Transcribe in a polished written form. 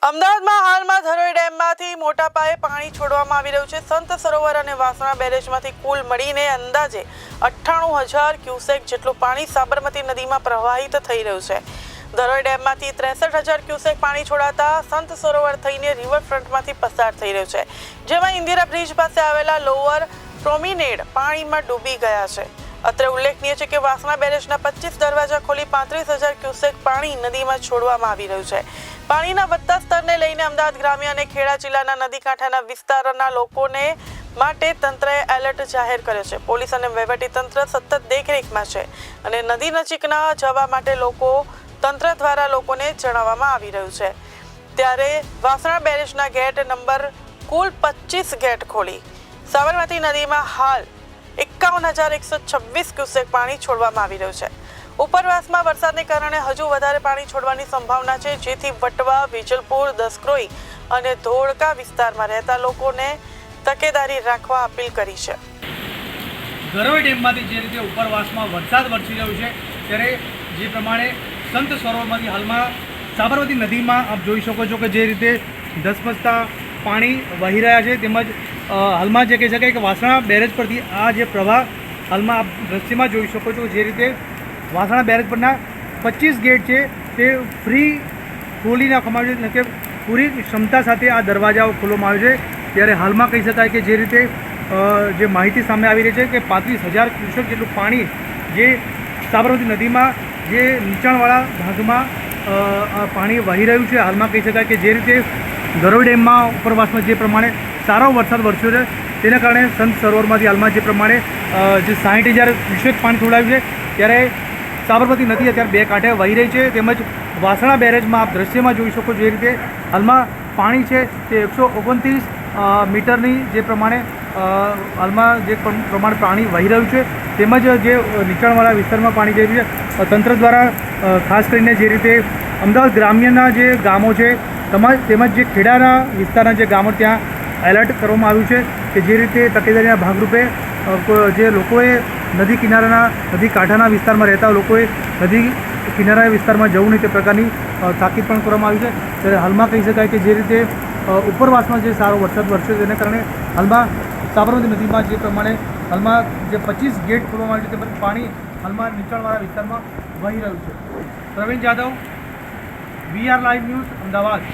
અમદાવાદમાં હાલમાં ધરોઈ ડેમમાંથી મોટા પાયે પાણી છોડવામાં આવી રહ્યું છે। સંત સરોવર અને વાસણા બેરેજમાંથી કુલ મળીને અંદાજે 98,000 ક્યુસેક જેટલું પાણી સાબરમતી નદીમાં પ્રવાહિત થઈ રહ્યું છે। ધરોઈ ડેમમાંથી 63,000 ક્યુસેક પાણી છોડાતા સંત સરોવર થઈને રિવરફ્રન્ટમાંથી પસાર થઈ રહ્યું છે, જેમાં ઇન્દિરા બ્રિજ પાસે આવેલા લોઅર પ્રોમિનેડ પાણીમાં ડૂબી ગયા છે। અત્રે ઉલ્લેખનીય છે કે વાસણા બેરેજના 25 દરવાજા ખોલી 35,000 ક્યુસેક પાણી નદીમાં છોડવામાં આવી રહ્યું છે। પાણીના વધતા સ્તરને લઈને અમદાવાદ ગ્રામ્ય અને ખેડા જિલ્લાના નદી કાંઠાના વિસ્તારના લોકોને માટે તંત્રએ એલર્ટ જાહેર કર્યો છે। પોલીસ અને વહીવટી તંત્ર સતત દેખરેખમાં છે અને નદી નજીક ન જવા માટે તંત્ર દ્વારા લોકોને જણાવવામાં આવી રહ્યું છે। ત્યારે વાસણા બેરેજના ગેટ નંબર કુલ 25 ગેટ ખોલી સાબરમતી નદીમાં હાલ 51,126 ક્યુસેક પાણી છોડવામાં આવી રહ્યું છે। ઉપરવાસમાં વરસાદને કારણે હજુ વધારે પાણી છોડવાની સંભાવના છે, જેથી વટવા, વિજલપુર, દસક્રોઈ અને ધોળકા વિસ્તારમાં રહેતા લોકોને તકેદારી રાખવા અપીલ કરી છે। ધરોઈ ડેમમાંથી જે રીતે ઉપરવાસમાં વરસાદ વરસી રહ્યો છે, ત્યારે જે પ્રમાણે સંત સરોવરમાંથી હાલમાં સાબરમતી નદીમાં આપ જોઈ શકો છો કે જે રીતે ધસમસતા પાણી વહી રહ્યા છે, તેમજ હાલમાં જે કહી શકાય કે વાસણા બેરેજ પરથી આ જે પ્રવાહ હાલમાં આપ દ્રશ્યમાં જોઈ શકો છો જે રીતે વાસણા બેરેજ પરના 25 ગેટ છે તે ફ્રી ખોલી નાખવામાં આવ્યું છે, કે પૂરી ક્ષમતા સાથે આ દરવાજાઓ ખોલવામાં આવે છે। ત્યારે હાલમાં કહી શકાય કે જે રીતે જે માહિતી સામે આવી રહી છે કે 35,000 ક્યુસેક જેટલું પાણી જે સાબરમતી નદીમાં જે નીચાણવાળા ભાગમાં પાણી વહી રહ્યું છે। હાલમાં કહી શકાય કે જે રીતે ધરોઈ ડેમમાં ઉપરવાસમાં જે પ્રમાણે સારો વરસાદ વરસ્યો છે, તેના કારણે સંત સરોવરમાંથી હાલમાં જે પ્રમાણે જે 60,000 ક્યુસેક પાણી છોડાયું છે, ત્યારે સાબરમતી નદી અત્યારે બે કાંઠે વહી રહી છે। તેમજ વાસણા બેરેજમાં આપ દ્રશ્યમાં જોઈ શકો જે રીતે હાલમાં પાણી છે તે 129 મીટરની જે પ્રમાણે હાલમાં જે પ્રમાણે પાણી વહી રહ્યું છે, તેમજ જે નીચાણવાળા વિસ્તારમાં પાણી જઈ રહ્યું છે। તંત્ર દ્વારા ખાસ કરીને જે રીતે અમદાવાદ ગ્રામ્યના જે ગામો છે તેમજ જે ખેડાના વિસ્તારના જે ગામો ત્યાં એલર્ટ કરવામાં આવ્યું છે કે જે રીતે તકેદારીના ભાગરૂપે જે લોકોએ નદી કાંઠાના વિસ્તારમાં રહેતા લોકોએ નદી કિનારા વિસ્તારમાં જવું નહીં તે પ્રકારની તાકીદ પણ કરવામાં આવી છે। ત્યારે હાલમાં કહી શકાય કે જે રીતે ઉપરવાસમાં જે સારો વરસાદ વરસ્યો તેને કારણે હાલમાં સાબરમતી નદીમાં જે પ્રમાણે હાલમાં જે 25 ગેટ ખોલવામાં આવ્યું છે તે પાણી હાલમાં નીચાણવાળા વિસ્તારમાં વહી રહ્યું છે। Pravin Jadav, VR live news, Ahmedabad.